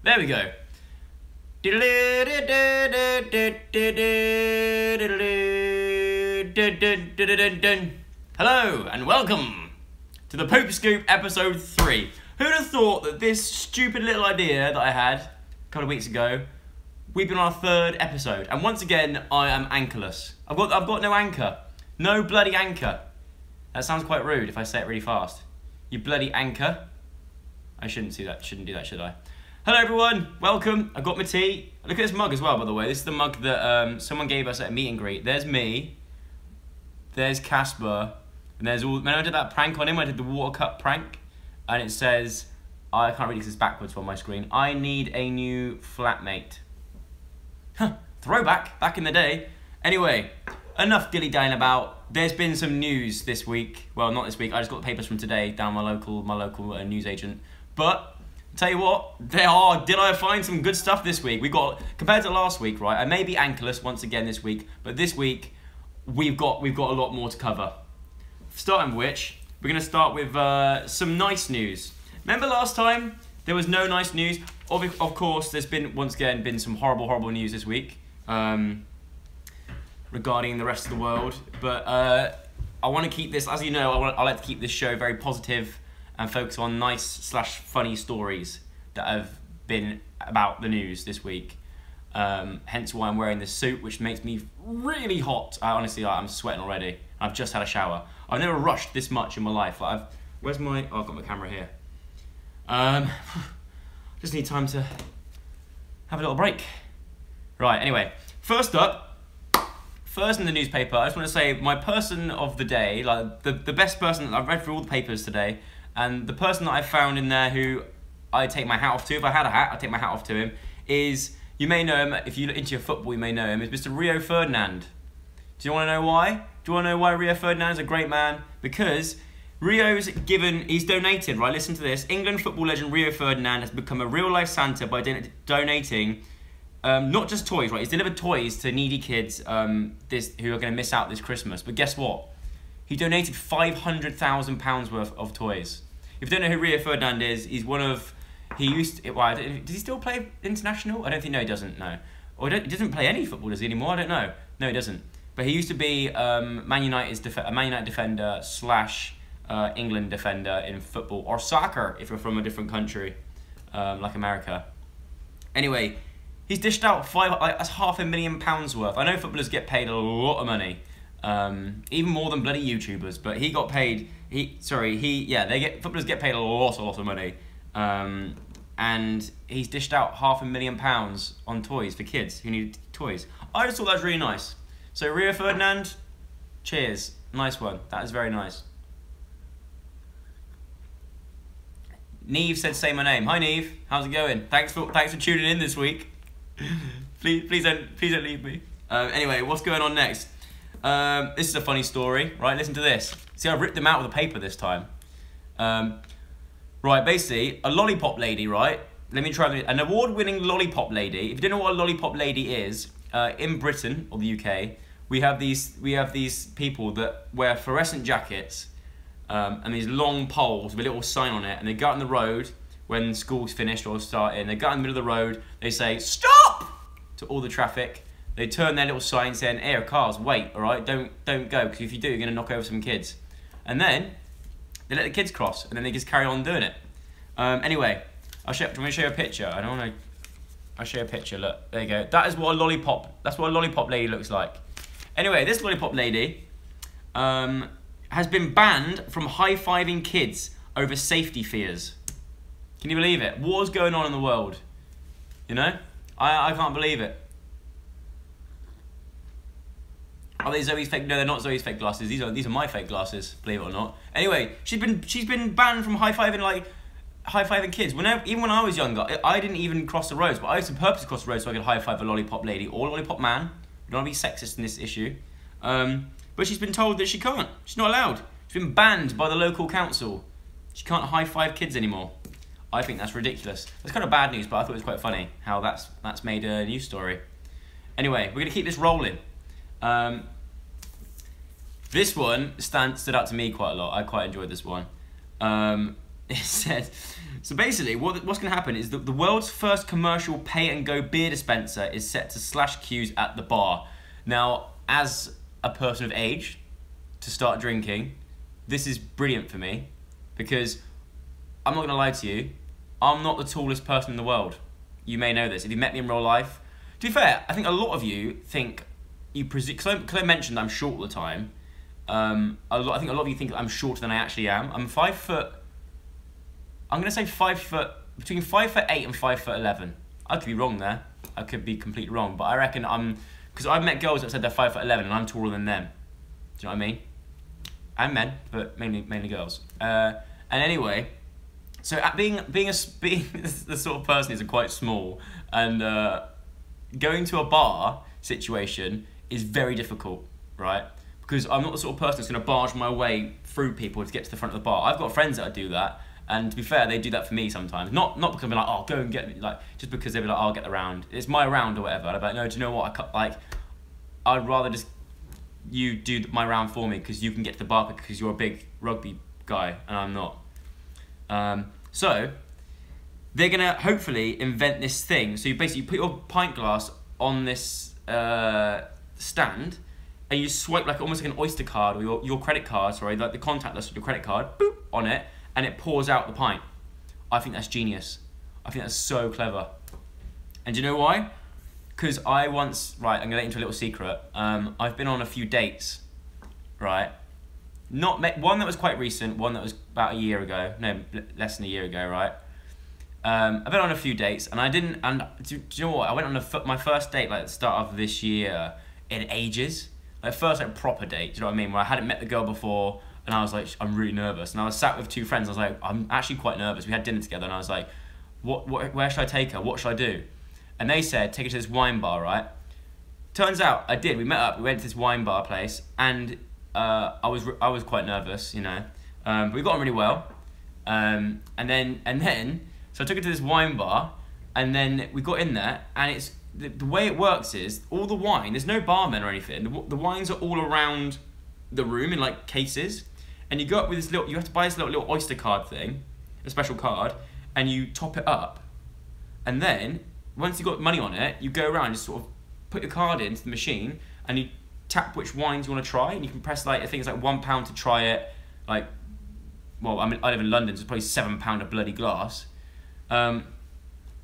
There we go. Hello and welcome to the Poop Scoop episode 3. Who'd have thought that this stupid little idea that I had a couple of weeks ago, we've been on our 3rd episode, and once again I am anchorless. I've got no anchor, no bloody anchor. That sounds quite rude if I say it really fast. You bloody anchor. I shouldn't do that, should I? Hello everyone, welcome. I've got my tea. Look at this mug as well, by the way. This is the mug that someone gave us at a meet and greet. There's me, there's Casper, and there's all. When I did that prank on him, I did the water cup prank, and it says, I can't read this backwards on my screen. I need a new flatmate. Huh, throwback, back in the day. Anyway, enough dilly-dallying about. There's been some news this week. Well, not this week. I just got the papers from today down my local news agent. But tell you what, did I find some good stuff this week? We got, compared to last week, right? I may be anchorless once again this week, but this week we've got a lot more to cover. Starting with which, we're going to start with some nice news. Remember last time there was no nice news? Of course, there's been once again been some horrible news this week regarding the rest of the world. But I want to keep this, as you know, I like to keep this show very positive and focus on nice/funny stories that have been about the news this week. Hence why I'm wearing this suit, which makes me really hot. Honestly, I'm sweating already. I've just had a shower. I've never rushed this much in my life. Like where's my? Oh, I've got my camera here. Just need time to have a little break. Right. Anyway, first in the newspaper, I just want to say my person of the day, like the best person. I've read through all the papers today. And the person that I found in there who I take my hat off to, if I had a hat, I'd take my hat off to him, is, you may know him, if you look into your football, you may know him, is Mr. Rio Ferdinand. Do you want to know why? Do you want to know why Rio Ferdinand is a great man? Because he's donated, right, listen to this, England football legend Rio Ferdinand has become a real-life Santa by donating, not just toys, right, he's delivered toys to needy kids who are going to miss out this Christmas, but guess what? He donated £500,000 worth of toys. If you don't know who Rio Ferdinand is, he's one of... does he still play international? I don't think, no, he doesn't, no. Or he doesn't play any football, does he, anymore? I don't know. No, he doesn't. But he used to be a Man United defender / England defender in football, or soccer, if you're from a different country, like America. Anyway, he's dished out that's £500,000 worth. I know footballers get paid a lot of money. Even more than bloody YouTubers, but he got paid. Footballers get paid a lot of money, and he's dished out £500,000 on toys for kids who need toys. I just thought that was really nice. So Rio Ferdinand, cheers, nice one. That is very nice. Neve said, "Say my name." Hi Neve, how's it going? Thanks for tuning in this week. please don't leave me. Anyway, what's going on next? This is a funny story, right? Listen to this. See, I ripped them out with a paper this time. Right, basically, a lollipop lady, right? Let me try an award-winning lollipop lady. If you don't know what a lollipop lady is, in Britain or the UK, we have these people that wear fluorescent jackets and these long poles with a little sign on it, and they go out on the road when school's finished or starting. They go out in the middle of the road. They say "stop" to all the traffic. They turn their little sign saying, "Here, cars, wait, all right? Don't go, because if you do, you're going to knock over some kids." And then they let the kids cross, and then they just carry on doing it. Anyway, I'm going to show you a picture. I'll show you a picture. Look, there you go. That's what a lollipop lady looks like. Anyway, this lollipop lady has been banned from high-fiving kids over safety fears. Can you believe it? War's going on in the world. You know, I can't believe it. Are they Zoe's fake? No, they're not Zoe's fake glasses. These are my fake glasses, believe it or not. Anyway, she's been banned from high-fiving kids. Even when I was younger, I didn't even cross the roads, but I used to purposely cross the road so I could high-five a lollipop lady or a lollipop man. We don't want to be sexist in this issue. But she's been told that she can't. She's not allowed. She's been banned by the local council. She can't high-five kids anymore. I think that's ridiculous. That's kind of bad news, but I thought it was quite funny how that's made a news story. Anyway, we're going to keep this rolling. This one stood out to me quite a lot. I quite enjoyed this one. It says, so basically what's going to happen is that the world's first commercial pay-and-go beer dispenser is set to slash queues at the bar. Now, as a person of age to start drinking, this is brilliant for me, because I'm not going to lie to you, I'm not the tallest person in the world. You may know this if you met me in real life. To be fair, I think a lot of you think, because I mentioned I'm short all the time, I think a lot of you think I'm shorter than I actually am. I'm 5 foot, I'm going to say 5 foot, between 5'8" and 5'11". I could be wrong there. I could be completely wrong, but I reckon because I've met girls that said they're 5'11" and I'm taller than them. Do you know what I mean? And men, but mainly girls. And anyway, so at being the sort of person who's quite small, and going to a bar situation is very difficult, right? Because I'm not the sort of person that's going to barge my way through people to get to the front of the bar. I've got friends that do that, and to be fair, they do that for me sometimes. Not because I'm like, oh, go and get me, like, just because they'll be like, oh, I'll get the round. It's my round or whatever. And I'm like, no, do you know what? I'd rather just you do my round for me, because you can get to the bar because you're a big rugby guy and I'm not. So they're gonna hopefully invent this thing. So you basically put your pint glass on this stand, and you swipe like almost like an Oyster card, or your credit card, sorry, like the contactless with your credit card, boop, on it, and it pours out the pint. I think that's genius. I think that's so clever. And do you know why? Because I'm gonna let you into a little secret. I've been on a few dates, right? One that was quite recent, one that was about a year ago, no, less than a year ago, right? I've been on a few dates, and do you know what? I went on my first date like at the start of this year in ages. Like first like proper date, do you know what I mean? Where I hadn't met the girl before, and I was like, I'm really nervous. And I was sat with 2 friends, I was like, I'm actually quite nervous. We had dinner together, and I was like, where should I take her? What should I do? And they said, take her to this wine bar, right? Turns out I did. We met up, we went to this wine bar place, and I was quite nervous, you know. But we got on really well. And then, so I took her to this wine bar, and then we got in there, and it's the way it works is all the wine. There's no barman or anything. The wines are all around the room in like cases, and you go up with this little. You have to buy this little Oyster card thing, a special card, and you top it up, and then once you've got money on it, you go around, just sort of put your card into the machine, and you tap which wines you want to try, and you can press like, I think it's like £1 to try it, like, well, I mean, I live in London, so it's probably £7 a bloody glass, and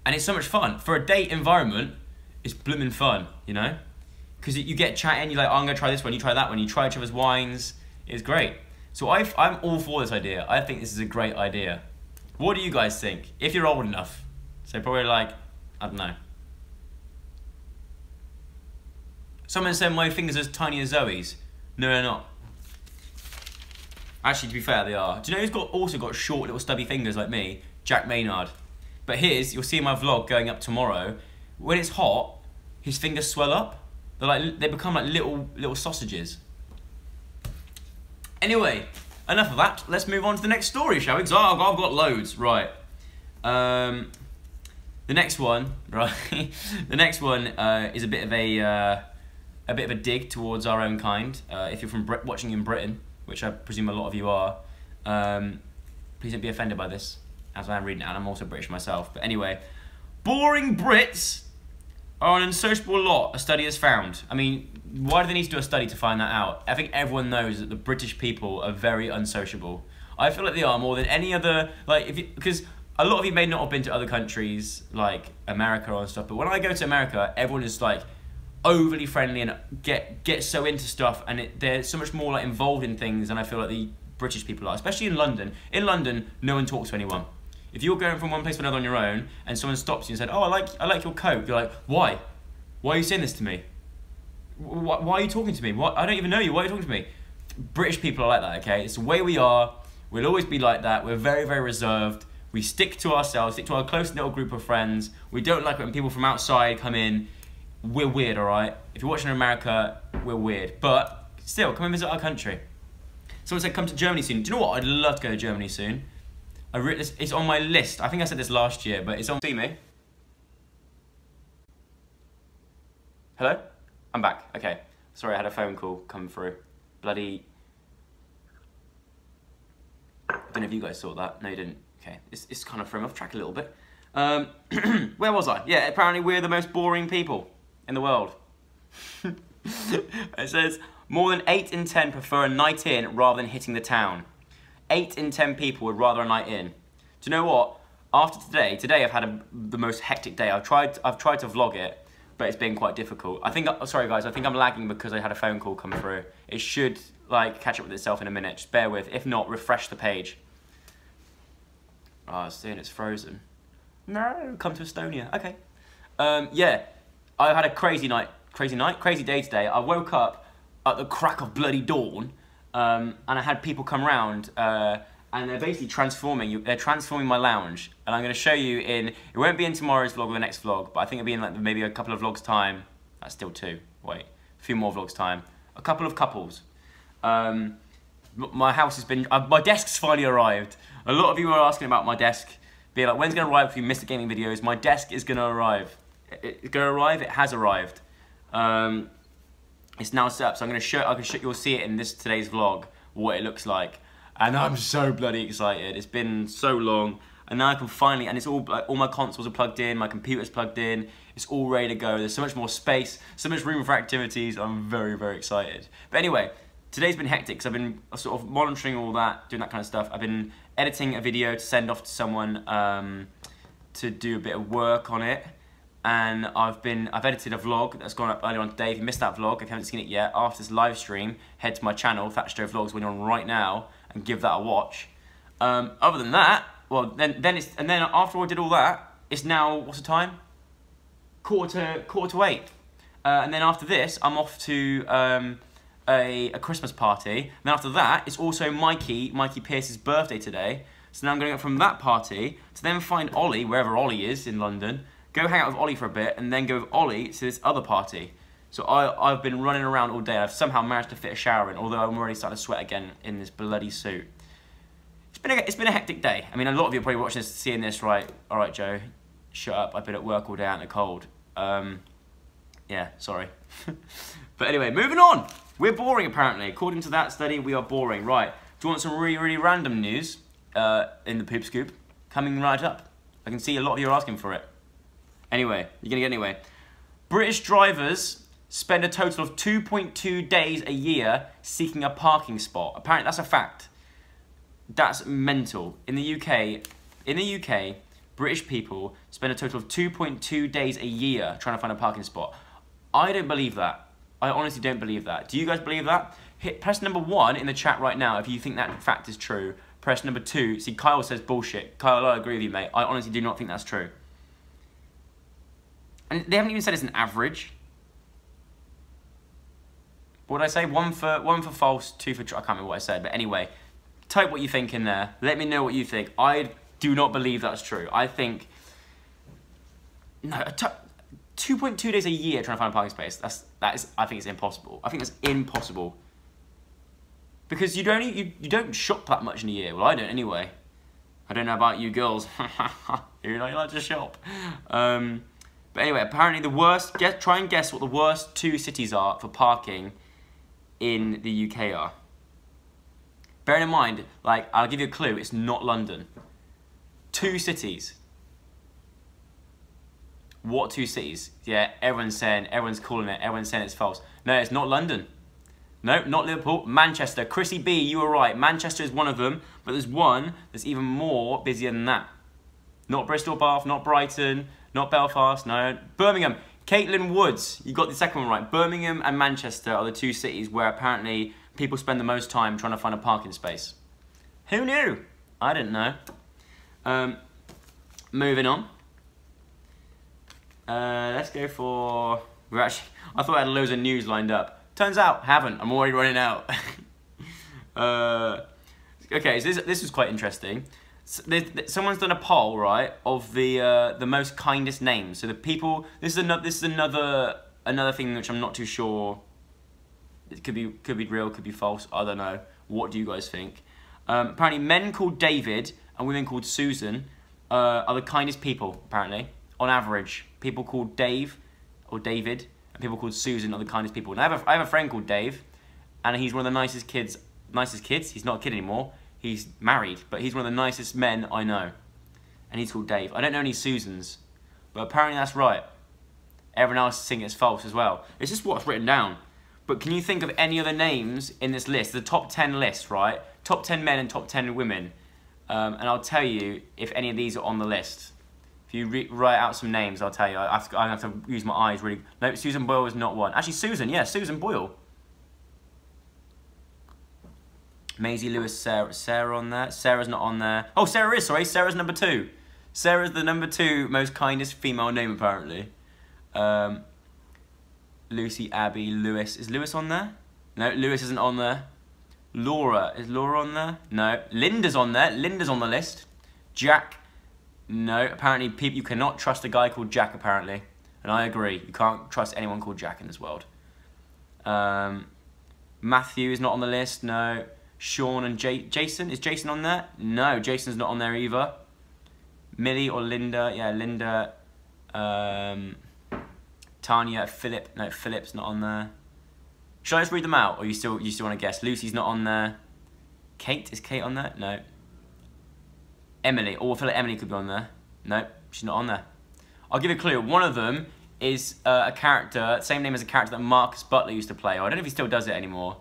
it's so much fun. For a date environment, it's blooming fun, you know? Because you get chatting, you're like, oh, I'm going to try this one, you try that one, you try each other's wines, it's great. So I'm all for this idea. I think this is a great idea. What do you guys think? If you're old enough, so probably like, I don't know. Someone said my fingers are as tiny as Zoe's. No, they're not. Actually, to be fair, they are. Do you know who's also got short little stubby fingers like me? Jack Maynard. But you'll see in my vlog going up tomorrow, when it's hot, his fingers swell up. They become like little sausages. Anyway, enough of that. Let's move on to the next story, shall we? Because I've got loads. Right. The next one, right? The next one is a bit of a dig towards our own kind. If you're watching in Britain, which I presume a lot of you are, please don't be offended by this, as I am reading it, and I'm also British myself. But anyway, boring Brits are an unsociable lot, a study has found. I mean, why do they need to do a study to find that out? I think everyone knows that the British people are very unsociable. I feel like they are more than any other, because a lot of you may not have been to other countries like America or stuff, but when I go to America, everyone is like overly friendly and get so into stuff, and they're so much more like involved in things than I feel like the British people are, especially in London. In London, no one talks to anyone. If you're going from one place to another on your own, and someone stops you and said, "Oh, I like your coat," you're like, "Why? Why are you saying this to me? Why are you talking to me? What? I don't even know you. Why are you talking to me?" British people are like that. Okay, it's the way we are. We'll always be like that. We're very, very reserved. We stick to ourselves, stick to our close little group of friends. We don't like it when people from outside come in. We're weird, all right? If you're watching in America, we're weird. But still, come and visit our country. Someone said, come to Germany soon. Do you know what? I'd love to go to Germany soon. It's on my list. I think I said this last year, but it's on. See me? Hello? I'm back. Okay. Sorry, I had a phone call come through. Bloody... I don't know if you guys saw that. No, you didn't. Okay, it's kind of thrown off track a little bit. Where was I? Yeah, apparently we're the most boring people in the world. It says, more than 8 in 10 prefer a night in rather than hitting the town. 8 in 10 people would rather a night in. Do you know what? After today I've had the most hectic day. I've tried to vlog it, but it's been quite difficult. Sorry guys, I think I'm lagging because I had a phone call come through. It should like catch up with itself in a minute. Just bear with. If not, refresh the page. Oh, it's saying it's frozen. No, come to Estonia. Okay. Yeah, I had a crazy day today. I woke up at the crack of bloody dawn, and I had people come round, and they're basically transforming. They're transforming my lounge, and I'm going to show you in. It won't be in tomorrow's vlog or the next vlog, but I think it'll be in like maybe a couple of vlogs time. That's still 2. Wait, a few more vlogs time. A couple of couples. My house has been. My desk's finally arrived. A lot of you are asking about my desk. Be like, when's it going to arrive if you missed the gaming videos? My desk is going to arrive. It's going to arrive. It has arrived. It's now set up, so I'm going to show. You'll see it in today's vlog what it looks like, and I'm so bloody excited. It's been so long, and now I can finally. And it's all my consoles are plugged in, my computer's plugged in. It's all ready to go. There's so much more space, so much room for activities. I'm very, very excited. But anyway, today's been hectic because I've been sort of monitoring all that, doing that kind of stuff. I've been editing a video to send off to someone to do a bit of work on it. And I've edited a vlog that's gone up earlier on today. If you missed that vlog, if you haven't seen it yet, after this live stream, head to my channel, Thatch Joe Vlogs, when you're on right now, and give that a watch. Other than that, well, then after I did all that, it's now, what's the time? Quarter to 8. And then after this, I'm off to a Christmas party. And then after that, it's also Mikey Pierce's birthday today. So now I'm going to go from that party to then find Ollie, wherever Ollie is in London, go hang out with Ollie for a bit, and then go with Ollie to this other party. So I've been running around all day. I've somehow managed to fit a shower in, although I'm already starting to sweat again in this bloody suit. It's been a hectic day. I mean, a lot of you are probably watching this, seeing this, right? All right, Joe, shut up. I've been at work all day out in the cold. Yeah, sorry. But anyway, moving on. We're boring, apparently. According to that study, we are boring. Right, do you want some really, really random news in the poop scoop? Coming right up. I can see a lot of you are asking for it. Anyway, you're gonna get anyway. British drivers spend a total of 2.2 days a year seeking a parking spot. Apparently, that's a fact. That's mental. In the UK, British people spend a total of 2.2 days a year trying to find a parking spot. I don't believe that. I honestly don't believe that. Do you guys believe that? Press number 1 in the chat right now if you think that fact is true. Press number 2. See, Kyle says bullshit. Kyle, I agree with you, mate. I honestly do not think that's true. And they haven't even said it's an average. What did I say? One for false, 2 for true. I can't remember what I said, but anyway, type what you think in there. Let me know what you think. I do not believe that's true. I think no, 2.2 days a year trying to find a parking space. I think it's impossible. I think it's impossible because you don't shop that much in a year. Well, I don't anyway. I don't know about you girls. You like to shop. But anyway, apparently the worst. Try and guess what the worst 2 cities are for parking in the UK are. Bearing in mind, like, I'll give you a clue. It's not London. 2 cities. What 2 cities? Yeah, everyone's calling it. Everyone's saying it's false. No, it's not London. No, not Liverpool. Manchester. Chrissy B, you were right. Manchester is one of them, but there's one that's even more busier than that. Not Bristol, Bath, not Brighton, not Belfast, no. Birmingham. Caitlin Woods, you got the second one right. Birmingham and Manchester are the 2 cities where apparently people spend the most time trying to find a parking space. Who knew? I didn't know. Moving on. Let's go for... I thought I had loads of news lined up. Turns out, haven't. I'm already running out. Okay, so this was quite interesting. Someone's done a poll, right, of the most kindest names. So the people. This is another thing which I'm not too sure. It could be real, could be false. I don't know. What do you guys think? Apparently, men called David and women called Susan are the kindest people. Apparently, on average, people called Dave or David and people called Susan are the kindest people. And I have a friend called Dave, and he's one of the nicest kids. Nicest kids. He's not a kid anymore. He's married, but he's one of the nicest men I know. And he's called Dave. I don't know any Susans, but apparently that's right. Everyone else is saying it's false as well. It's just what's written down. But can you think of any other names in this list? The top 10 list, right? Top 10 men and top 10 women. And I'll tell you if any of these are on the list. If you write out some names, I'll tell you. I have to use my eyes really. No, Susan Boyle is not one. Actually, Susan, yeah, Susan Boyle. Maisie Lewis, Sarah on there. Sarah's not on there. Oh, Sarah is, sorry. Sarah's number 2. Sarah's the number 2 most kindest female name, apparently. Lucy, Abby, Lewis. Is Lewis on there? No, Lewis isn't on there. Laura. Is Laura on there? No. Linda's on there. Linda's on the list. Jack. No. Apparently, you cannot trust a guy called Jack, apparently. And I agree. You can't trust anyone called Jack in this world. Matthew is not on the list. No. Sean and Jason. Is Jason on there? No, Jason's not on there either. Millie or Linda. Yeah, Linda. Tanya, Philip. No, Philip's not on there. Should I just read them out, or you still want to guess? Lucy's not on there. Kate, is Kate on there? No. Emily. Oh, I feel like Emily could be on there. No, she's not on there. I'll give you a clue. One of them is a character, same name as a character that Marcus Butler used to play. I don't know if he still does it anymore.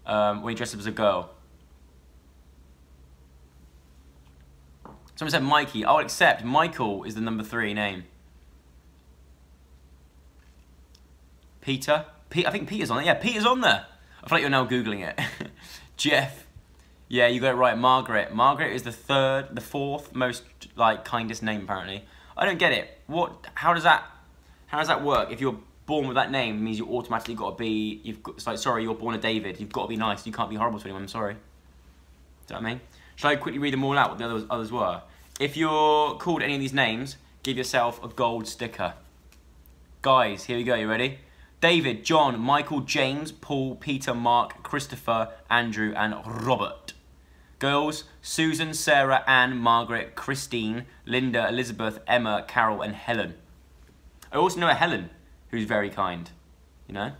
When he dressed up as a girl. Someone said Mikey. I'll accept. Michael is the number 3 name. Peter. I think Peter's on there. Yeah, Peter's on there. I feel like you're now Googling it. Jeff. Yeah, you got it right. Margaret. Margaret is the 4th most kindest name apparently. I don't get it. How does that work? If you're born with that name, it means you automatically got to be. It's like, sorry, you're born a David. You've got to be nice. You can't be horrible to anyone. I'm sorry. Do you know what I mean? Shall I quickly read them all out? What the others were? If you're called any of these names, give yourself a gold sticker. Guys, here we go. You ready? David, John, Michael, James, Paul, Peter, Mark, Christopher, Andrew, and Robert. Girls, Susan, Sarah, Anne, Margaret, Christine, Linda, Elizabeth, Emma, Carol, and Helen. I also know a Helen who's very kind, you know?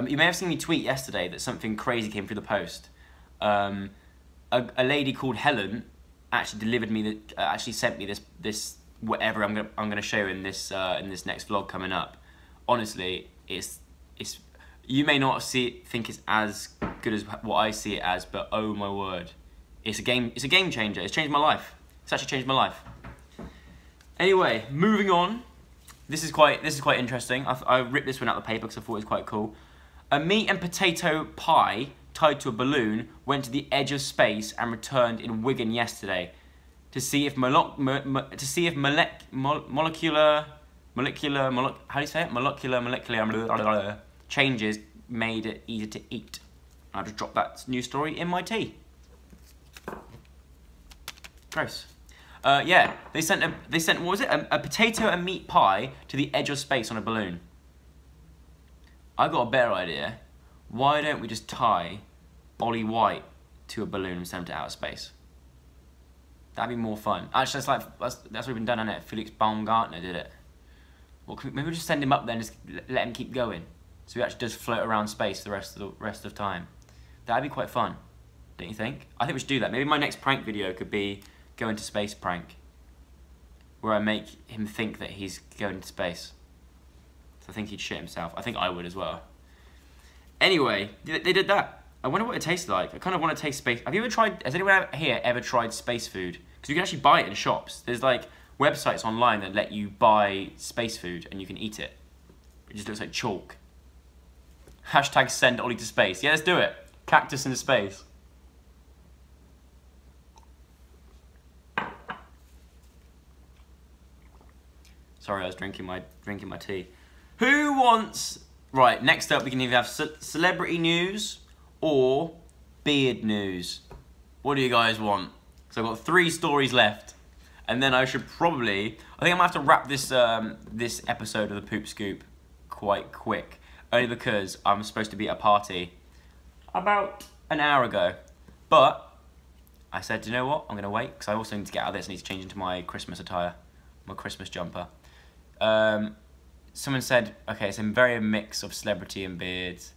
You may have seen me tweet yesterday that something crazy came through the post. A lady called Helen actually sent me this whatever I'm gonna show in this next vlog coming up. Honestly, it's you may not think it's as good as what I see it as, but oh my word, it's a game changer. It's changed my life. It's actually changed my life. Anyway, moving on. This is quite interesting. I ripped this one out of the paper because I thought it was quite cool. A meat and potato pie tied to a balloon went to the edge of space and returned in Wigan yesterday to see if molecular changes made it easier to eat. I just dropped that news story in my tea. Gross. Yeah, they sent what was it? A potato and meat pie to the edge of space on a balloon. I got a better idea. Why don't we just tie Ollie White to a balloon and send him to outer space? That'd be more fun. Actually, that's already been done, hasn't it? Felix Baumgartner did it. Well, maybe we'll just send him up there and just let him keep going, so he actually does float around space the rest of time. That'd be quite fun, don't you think? I think we should do that. Maybe my next prank video could be go into space prank, where I make him think that he's going to space. So I think he'd shit himself. I think I would as well. Anyway, they did that. I wonder what it tastes like. I kind of want to taste space. Has anyone here ever tried space food? Because you can actually buy it in shops. There's like websites online that let you buy space food and you can eat it. It just looks like chalk. Hashtag send Ollie to space. Yeah, let's do it. Cactus into space. Sorry, I was drinking my tea. Who wants... Right, next up we can either have celebrity news or beard news. What do you guys want? So I've got 3 stories left. And then I should probably... I think I'm going to have to wrap this, this episode of the Poop Scoop quite quick. Only because I'm supposed to be at a party about an hour ago. But I said, you know what? I'm going to wait because I also need to get out of this. I need to change into my Christmas attire. My Christmas jumper. Someone said, okay, it's a very mix of celebrity and beards.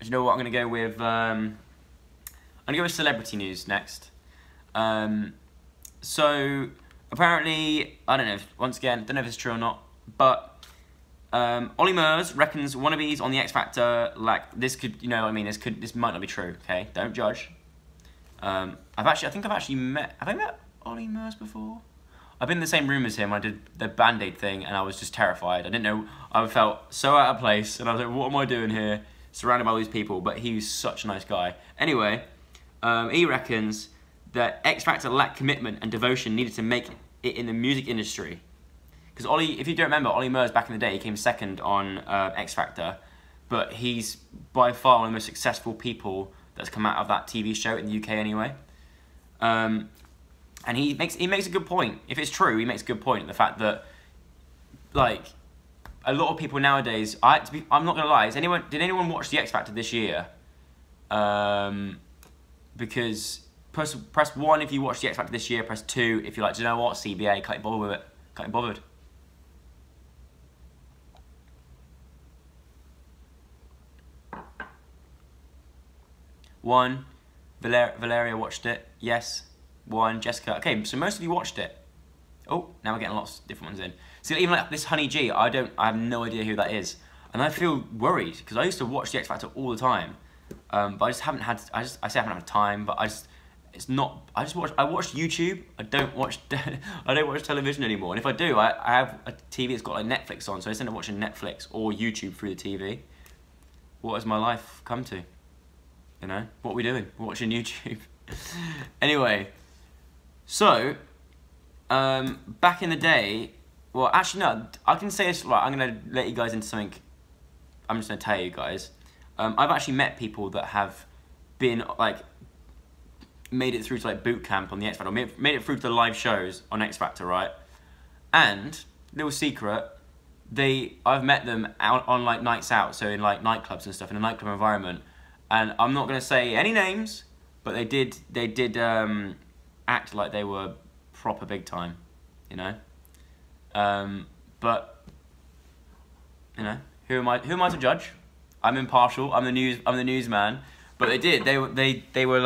Do you know what? I'm going to go with... I'm I'm gonna go with celebrity news next. So apparently, I don't know. Once again, don't know if it's true or not, but Olly Murs reckons wannabes on the X Factor, like, this could, you know what I mean, this might not be true. Okay, don't judge. I think I've actually met. Have I met Olly Murs before? I've been in the same room as him when I did the Band-Aid thing, and I was just terrified. I didn't know. I felt so out of place, and I was like, what am I doing here? Surrounded by all these people, but he was such a nice guy. Anyway, he reckons that X Factor lacked commitment and devotion needed to make it in the music industry. Because Olly, if you don't remember, Olly Murs back in the day, he came second on X Factor, but he's by far one of the most successful people that's come out of that TV show in the UK anyway. And he makes a good point. If it's true, he makes a good point. The fact that, like, a lot of people nowadays, I'm not gonna lie. Did anyone watch the X Factor this year? Because press 1 if you watched the X Factor this year. Press 2 if you're like, do you know what, CBA, can't be bothered with it. Can't be bothered. One, Valeria watched it. Yes. 1, Jessica. Okay, so most of you watched it. Oh, now we're getting lots of different ones in. See, even like this Honey G, I have no idea who that is, and I feel worried because I used to watch the X Factor all the time, but I just haven't had. I say I haven't had time, but it's not. I watch YouTube. I don't watch television anymore. And if I do, I have a TV that's got like Netflix on, so I end up watching Netflix or YouTube through the TV. What has my life come to? You know, what are we doing? We're watching YouTube. Anyway. So, back in the day, well, actually no, I can say this, right, I'm going to let you guys into something, I'm just going to tell you guys. I've actually met people that have been, like, made it through to, like, boot camp on the X Factor, made it through to the live shows on X Factor, right? And, little secret, I've met them out on, like, nights out, so in, like, nightclubs and stuff, in a nightclub environment, and I'm not going to say any names, but they did, act like they were proper big time, you know. But you know, who am I to judge? I'm impartial. I'm the newsman. But they were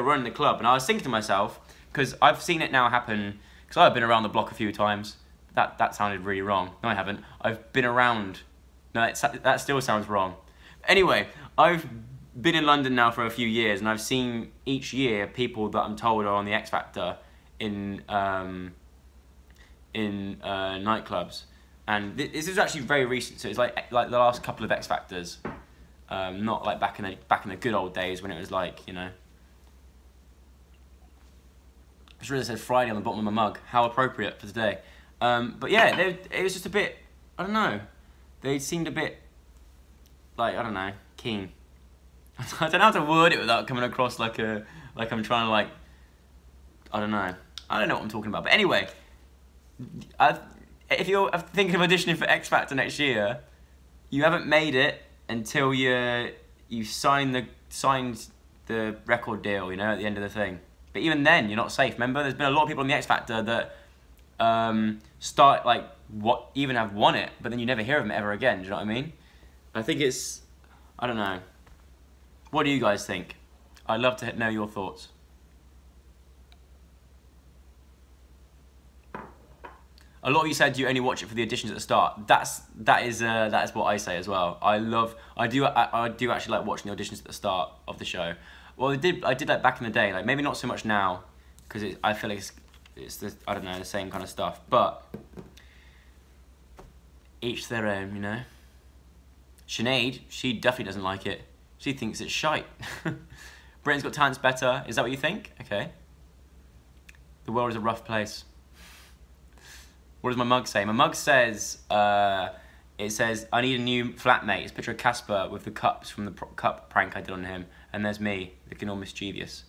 running the club, and I was thinking to myself, because I've seen it now happen. Because I've been around the block a few times. That sounded really wrong. No, I haven't. I've been around. No, that still sounds wrong. Anyway, I've been in London now for a few years, and I've seen each year people that I'm told are on the X Factor in nightclubs, and this is actually very recent. So it's like the last couple of X Factors, not like back in the good old days when it was like, you know. I just realised it said Friday on the bottom of my mug. How appropriate for today. But yeah, it was just a bit. I don't know. They seemed a bit like, I don't know, keen. I don't know how to word it without coming across like I'm trying to, like, I don't know what I'm talking about. But anyway, if you're thinking of auditioning for X Factor next year, you haven't made it until you signed the record deal, you know, at the end of the thing. But even then, you're not safe. Remember, there's been a lot of people on the X Factor that even have won it, but then you never hear of them ever again. Do you know what I mean? I think it's, I don't know. What do you guys think? I'd love to know your thoughts. A lot of you said you only watch it for the auditions at the start. That is what I say as well. I do actually like watching the auditions at the start of the show. Well, I did like back in the day. Like, maybe not so much now, because I feel like it's the, I don't know, the same kind of stuff. But each their own, you know. Sinead, she definitely doesn't like it. She thinks it's shite. Britain's Got Talent's better. Is that what you think? Okay. The world is a rough place. What does my mug say? My mug says, it says, I need a new flatmate. It's a picture of Casper with the cups from the cup prank I did on him. And there's me, looking all mischievous.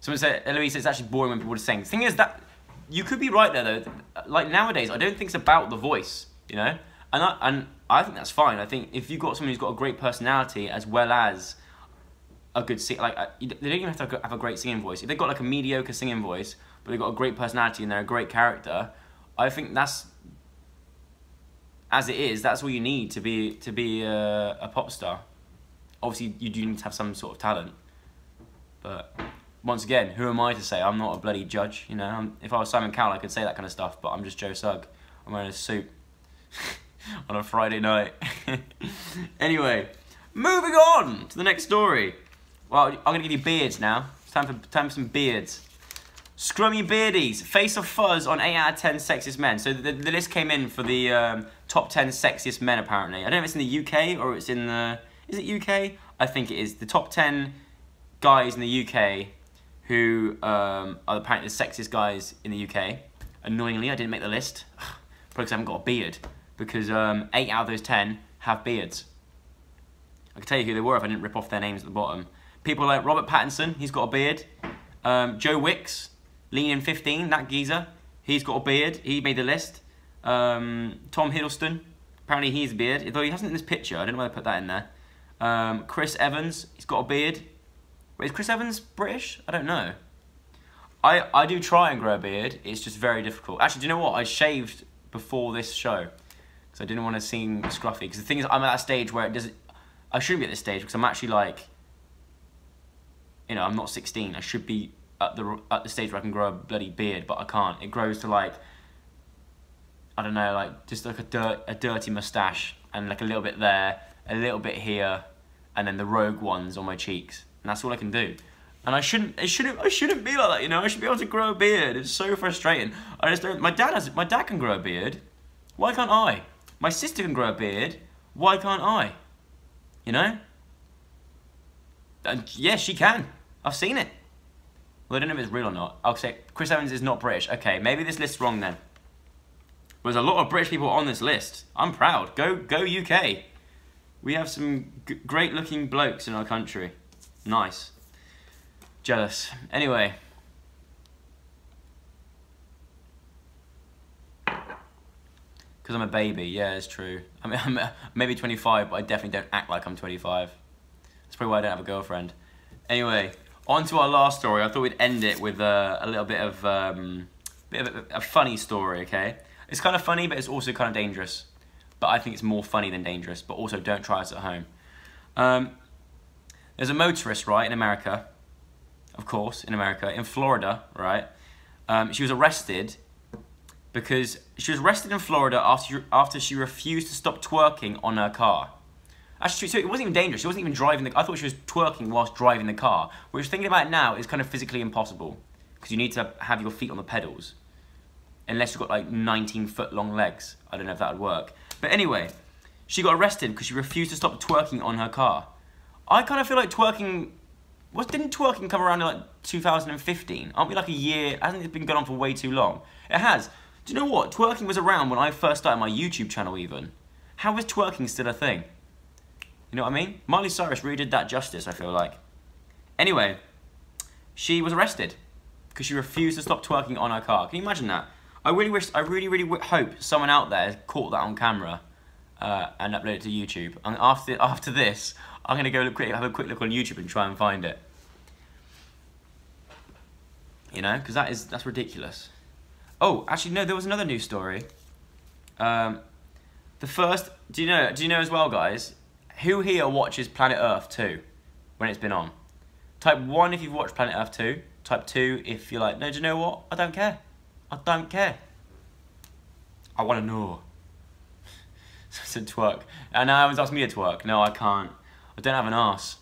Someone said, Eloise, it's actually boring when people are saying. The thing is that, you could be right there though. Like nowadays, I don't think it's about the voice, you know? And I think that's fine. I think if you've got someone who's got a great personality as well as a good they don't even have to have a great singing voice. If they've got like a mediocre singing voice, but they've got a great personality and they're a great character, I think that's, as it is, that's all you need to be a pop star. obviously you do need to have some sort of talent. But once again, who am I to say? I'm not a bloody judge, you know. If I was Simon Cowell, I could say that kind of stuff, but I'm just Joe Sugg. I'm wearing a suit on a Friday night. Anyway, moving on to the next story. Well, I'm going to give you beards now. It's time for some beards. Scrummy beardies, face of fuzz on 8 out of 10 sexiest men. So the list came in for the top 10 sexiest men, apparently. I don't know if it's in the UK or it's in the... Is it UK? I think it is. The top 10 guys in the UK who are apparently the sexiest guys in the UK. Annoyingly, I didn't make the list. Probably because I haven't got a beard. Because 8 out of those 10 have beards. I can tell you who they were if I didn't rip off their names at the bottom. People like Robert Pattinson, he's got a beard. Joe Wicks, Lean in 15, that geezer, he's got a beard. He made the list. Tom Hiddleston, apparently he's a beard, although he hasn't in this picture. I don't know why they put that in there. Chris Evans, he's got a beard. Wait, is Chris Evans British? I don't know. I do try and grow a beard. It's just very difficult. Actually, do you know what? I shaved before this show because I didn't want to seem scruffy. Because the thing is, I'm at that stage where it doesn't... I shouldn't be at this stage because I'm actually like... You know, I'm not 16. I should be at the stage where I can grow a bloody beard, but I can't. It grows to like, I don't know, like just like a dirty moustache and like a little bit there, a little bit here, and then the rogue ones on my cheeks. And that's all I can do. And I shouldn't be like that, you know. I should be able to grow a beard. It's so frustrating. I just don't. My dad can grow a beard. Why can't I? My sister can grow a beard. Why can't I? You know? And yeah, she can. I've seen it. Well, I don't know if it's real or not. I'll say Chris Evans is not British. Okay, maybe this list's wrong then. There's a lot of British people on this list. I'm proud. Go UK. We have some great looking blokes in our country. Nice. Jealous. Anyway. Because I'm a baby. Yeah, it's true. I mean, I'm maybe 25, but I definitely don't act like I'm 25. That's probably why I don't have a girlfriend. Anyway, on to our last story. I thought we'd end it with a little bit of a funny story, okay? It's kind of funny, but it's also kind of dangerous. But I think it's more funny than dangerous, but also don't try this at home. There's a motorist, right, in America, of course, in Florida, right? She was arrested because she was arrested in Florida after she refused to stop twerking on her car. Actually, so it wasn't even dangerous. She wasn't even driving the... I thought she was twerking whilst driving the car, which, thinking about it now, is kind of physically impossible because you need to have your feet on the pedals, unless you've got like 19-foot-long legs. I don't know if that would work. But anyway, she got arrested because she refused to stop twerking on her car. I kind of feel like twerking... Didn't twerking come around in like 2015? Aren't we like a year? Hasn't it been going on for way too long? It has. Do you know what? Twerking was around when I first started my YouTube channel even. How is twerking still a thing? You know what I mean? Miley Cyrus really did that justice, I feel like. Anyway, she was arrested because she refused to stop twerking on her car. Can you imagine that? I really hope someone out there caught that on camera and uploaded it to YouTube. And after this, I'm gonna go have a quick look on YouTube and try and find it. You know, because that's ridiculous. Oh, actually no, there was another news story. Do you know as well, guys? Who here watches Planet Earth 2 when it's been on? Type 1 if you've watched Planet Earth 2. Type 2 if you're like, no, do you know what? I don't care. I don't care. I want to know. So I said twerk. And now everyone's asked me to twerk. No, I can't. I don't have an arse.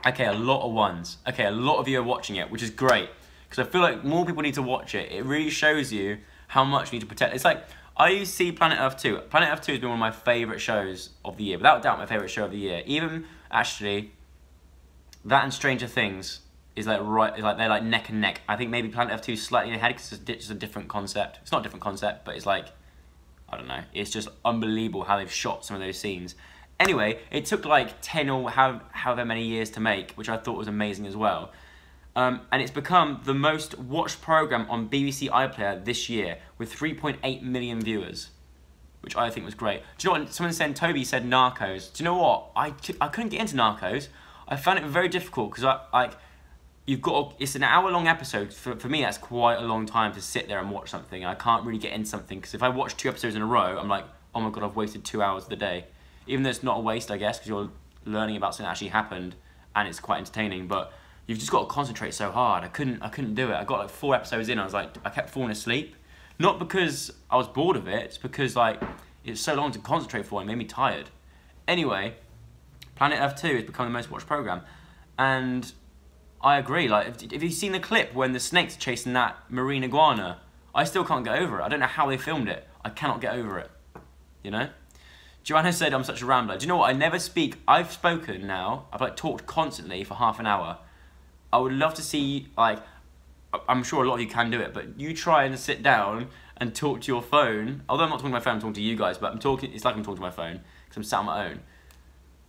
Okay, a lot of ones. Okay, a lot of you are watching it, which is great. Because I feel like more people need to watch it. It really shows you how much you need to protect. It's like... I used to see Planet Earth 2. Planet Earth 2 has been one of my favourite shows of the year. Without doubt, my favourite show of the year. Even, actually, that and Stranger Things is like they're like neck and neck. I think maybe Planet Earth 2 is slightly ahead because it's just a different concept. It's not a different concept, but it's like, I don't know. It's just unbelievable how they've shot some of those scenes. Anyway, it took like 10 or however many years to make, which I thought was amazing as well. And it's become the most watched programme on BBC iPlayer this year with 3.8 million viewers, which I think was great. Do you know what? Someone said, Toby said Narcos. Do you know what? I couldn't get into Narcos. I found it very difficult because it's an hour-long episode. For me, that's quite a long time to sit there and watch something. I can't really get into something because if I watch 2 episodes in a row, I'm like, oh my god, I've wasted 2 hours of the day. Even though it's not a waste, I guess, because you're learning about something that actually happened, and it's quite entertaining, but you've just got to concentrate so hard. I couldn't do it. I got like 4 episodes in, I kept falling asleep. Not because I was bored of it, it's because like it's so long to concentrate for, it made me tired. Anyway, Planet Earth 2 has become the most watched program, and I agree. Like, if you've seen the clip when the snakes are chasing that marine iguana, I still can't get over it. I don't know how they filmed it. I cannot get over it. You know? Joanna said I'm such a rambler. Do you know what? I never speak. I've spoken now. I've like talked constantly for half an hour. I would love to see, like, I'm sure a lot of you can do it, but you try and sit down and talk to your phone. Although I'm not talking to my phone, I'm talking to you guys, but it's like I'm talking to my phone because I'm sat on my own.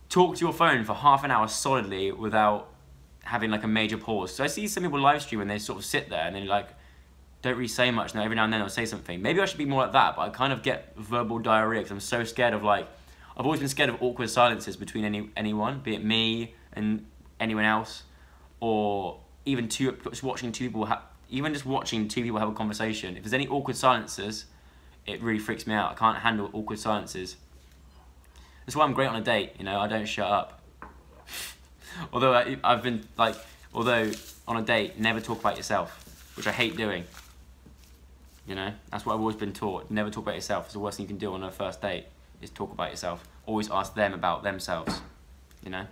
Talk to your phone for half an hour solidly without having like a major pause. So I see some people live stream and they sort of sit there and they like don't really say much. Now every now and then they'll say something. Maybe I should be more like that, but I kind of get verbal diarrhea because I'm so scared of like, I've always been scared of awkward silences between anyone, be it me and anyone else, or even just watching two people have a conversation. If there's any awkward silences, it really freaks me out. I can't handle awkward silences. That's why I'm great on a date, you know, I don't shut up. Although although on a date, never talk about yourself, which I hate doing. You know, that's what I've always been taught. Never talk about yourself. It's the worst thing you can do on a first date, is talk about yourself. Always ask them about themselves, you know.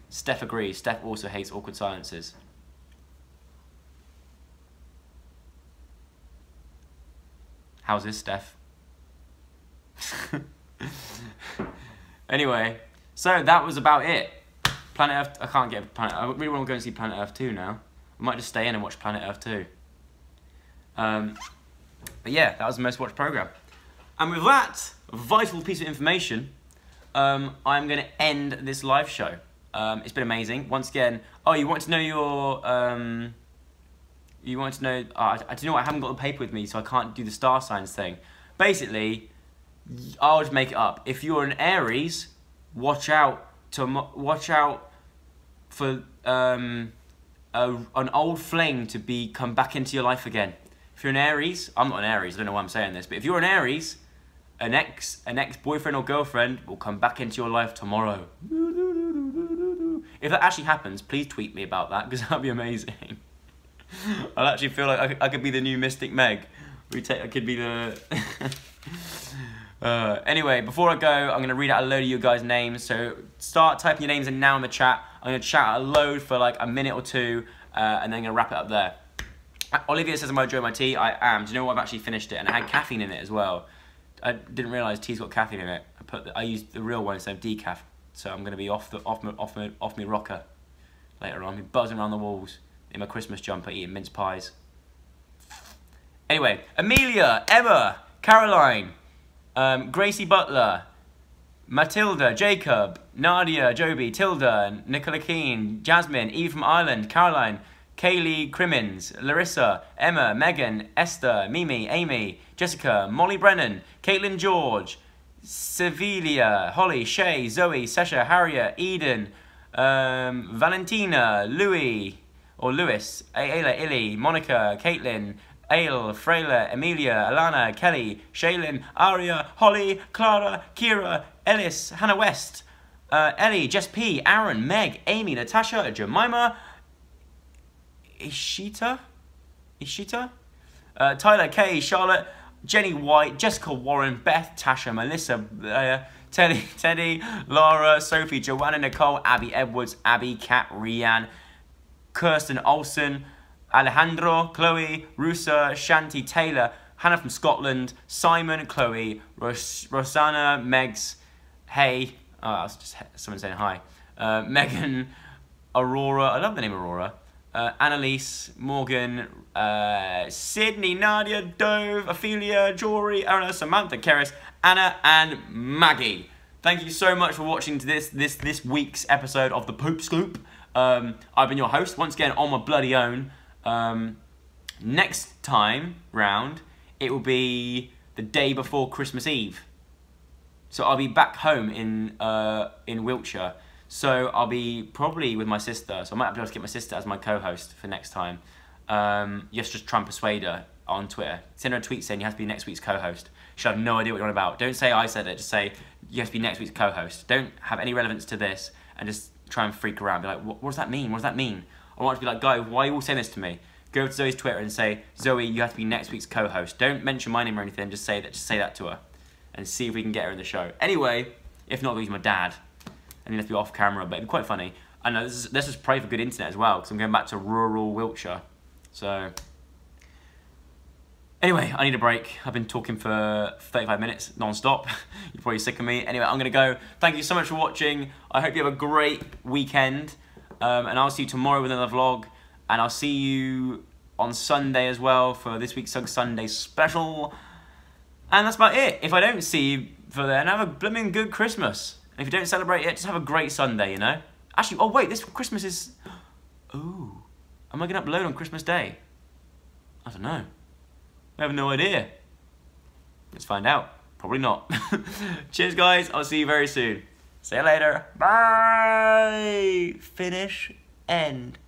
Steph agrees. Steph also hates awkward silences. How's this, Steph? Anyway, so that was about it. Planet Earth, I can't get Planet, I really want to go and see Planet Earth 2 now. I might just stay in and watch Planet Earth 2. But yeah, that was the most watched program. And with that vital piece of information, I'm going to end this live show. It's been amazing. Once again, oh, you want to know your, you want to know, I do know I haven't got the paper with me, so I can't do the star signs thing. Basically, I'll just make it up. If you're an Aries, watch out for an old flame to come back into your life again. If you're an Aries, I'm not an Aries, I don't know why I'm saying this, but if you're an Aries, an ex-boyfriend or girlfriend will come back into your life tomorrow. If that actually happens, please tweet me about that, because that'd be amazing. I actually feel like I could be the new Mystic Meg. I could be the... Anyway, before I go, I'm going to read out a load of you guys' names. So start typing your names in now in the chat. I'm going to chat out a load for like a minute or two, and then I'm going to wrap it up there. Olivia says, am I enjoying my tea? I am. Do you know what? I've actually finished it, and it had caffeine in it as well. I didn't realise tea's got caffeine in it. I used the real one instead of decaf, so I'm going to be off my rocker later on. I'll be buzzing around the walls in my Christmas jumper, eating mince pies. Anyway, Amelia, Emma, Caroline, Gracie Butler, Matilda, Jacob, Nadia, Joby, Tilda, Nicola Keane, Jasmine, Eve from Ireland, Caroline, Kaylee Crimmins, Larissa, Emma, Megan, Esther, Mimi, Amy, Jessica, Molly Brennan, Caitlin George, Sevilla, Holly, Shay, Zoe, Sasha, Harriet, Eden, Valentina, Louis, Ayla, Illy, Monica, Caitlin, Ale, Freyla, Amelia, Alana, Kelly, Shaylin, Aria, Holly, Clara, Kira, Ellis, Hannah West, Ellie, Jess P, Aaron, Meg, Amy, Natasha, Jemima, Ishita, Tyler, Kay, Charlotte, Jenny White, Jessica Warren, Beth, Tasha, Melissa, Teddy, Laura, Sophie, Joanna, Nicole, Abby Edwards, Abby, Kat, Rianne, Kirsten Olsen, Alejandro, Chloe, Rusa, Shanti, Taylor, Hannah from Scotland, Simon, Chloe, Rosanna, Megs, hey, that's just someone saying hi, Megan, Aurora, I love the name Aurora, Annalise, Morgan, Sydney, Nadia, Dove, Ophelia, Jory, Aaron, Samantha, Keris, Anna, and Maggie. Thank you so much for watching this week's episode of the Poop Scoop. I've been your host, once again, on my bloody own. Next time round, it will be the day before Christmas Eve. So I'll be back home in Wiltshire. So I'll be probably with my sister. So I might be able to get my sister as my co-host for next time. Just try and persuade her on Twitter. Send her a tweet saying you have to be next week's co-host. she'll have no idea what you're on about. Don't say I said it, just say you have to be next week's co-host. Don't have any relevance to this and just try and freak around. Be like, what does that mean? What does that mean? I want to be like, guys, why are you all saying this to me? Go to Zoe's Twitter and say, Zoe, you have to be next week's co-host. Don't mention my name or anything, just say that to her. And see if we can get her in the show. Anyway, if not, use my dad. And then have to be off camera, but it'd be quite funny. I know this is probably for good internet as well, because I'm going back to rural Wiltshire. So, anyway, I need a break. I've been talking for 35 minutes, non-stop. You're probably sick of me. Anyway, I'm going to go. Thank you so much for watching. I hope you have a great weekend. And I'll see you tomorrow with another vlog. And I'll see you on Sunday as well for this week's Sunday special. And that's about it. If I don't see you for then, have a blooming good Christmas. And if you don't celebrate it, just have a great Sunday, you know? Actually, oh wait, this Christmas is... Ooh. Am I going to upload on Christmas Day? I don't know. I have no idea. Let's find out. Probably not. Cheers, guys. I'll see you very soon. See you later. Bye. Finish. End.